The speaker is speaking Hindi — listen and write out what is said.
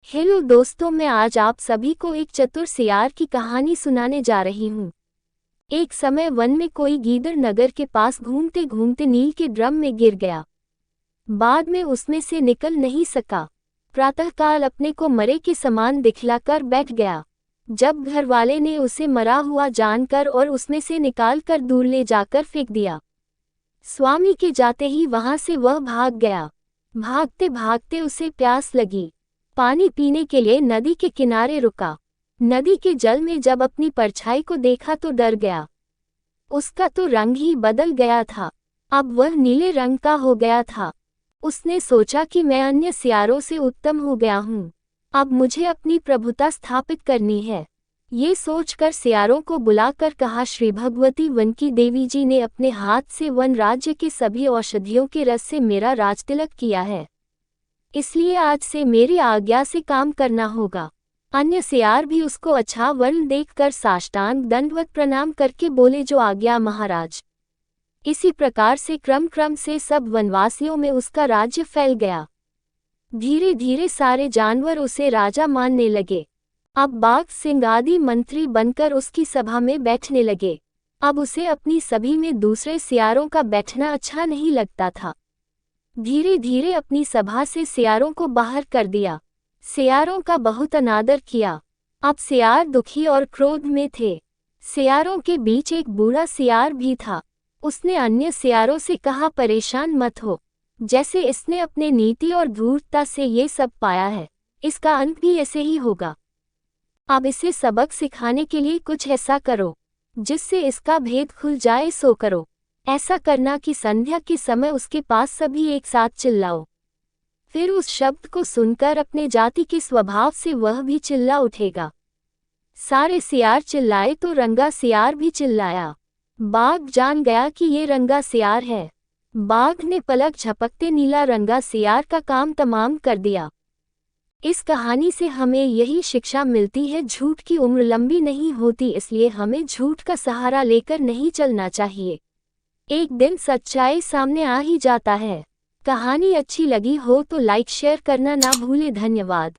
हेलो दोस्तों, मैं आज आप सभी को एक चतुर सियार की कहानी सुनाने जा रही हूँ। एक समय वन में कोई गीदड़ नगर के पास घूमते घूमते नील के ड्रम में गिर गया। बाद में उसमें से निकल नहीं सका। प्रातःकाल अपने को मरे के समान दिखलाकर बैठ गया। जब घर वाले ने उसे मरा हुआ जानकर और उसमें से निकाल कर दूर ले जाकर फेंक दिया, स्वामी के जाते ही वहां से वह भाग गया। भागते भागते उसे प्यास लगी। पानी पीने के लिए नदी के किनारे रुका। नदी के जल में जब अपनी परछाई को देखा तो डर गया। उसका तो रंग ही बदल गया था। अब वह नीले रंग का हो गया था। उसने सोचा कि मैं अन्य सियारों से उत्तम हो गया हूँ। अब मुझे अपनी प्रभुता स्थापित करनी है। ये सोचकर सियारों को बुलाकर कहा, श्री भगवती वन की देवी जी ने अपने हाथ से वन राज्य के सभी औषधियों के रस से मेरा राजतिलक किया है, इसलिए आज से मेरी आज्ञा से काम करना होगा। अन्य सियार भी उसको अच्छा वर्ण देखकर साष्टांग दंडवत प्रणाम करके बोले, जो आज्ञा महाराज। इसी प्रकार से क्रम से सब वनवासियों में उसका राज्य फैल गया। धीरे धीरे सारे जानवर उसे राजा मानने लगे। अब बाघ सिंह आदि मंत्री बनकर उसकी सभा में बैठने लगे। अब उसे अपनी सभी में दूसरे सियारों का बैठना अच्छा नहीं लगता था। धीरे धीरे अपनी सभा से सियारों को बाहर कर दिया। सियारों का बहुत अनादर किया। अब सियार दुखी और क्रोध में थे। सियारों के बीच एक बूढ़ा सियार भी था। उसने अन्य सियारों से कहा, परेशान मत हो। जैसे इसने अपने नीति और धूर्तता से ये सब पाया है, इसका अंत भी ऐसे ही होगा। अब इसे सबक सिखाने के लिए कुछ ऐसा करो जिससे इसका भेद खुल जाए, सो करो। ऐसा करना कि संध्या के समय उसके पास सभी एक साथ चिल्लाओ। फिर उस शब्द को सुनकर अपने जाति के स्वभाव से वह भी चिल्ला उठेगा। सारे सियार चिल्लाए तो रंगा सियार भी चिल्लाया। बाघ जान गया कि ये रंगा सियार है। बाघ ने पलक झपकते नीला रंगा सियार का काम तमाम कर दिया। इस कहानी से हमें यही शिक्षा मिलती है, झूठ की उम्र लंबी नहीं होती, इसलिए हमें झूठ का सहारा लेकर नहीं चलना चाहिए। एक दिन सच्चाई सामने आ ही जाता है। कहानी अच्छी लगी हो तो लाइक शेयर करना ना भूले। धन्यवाद।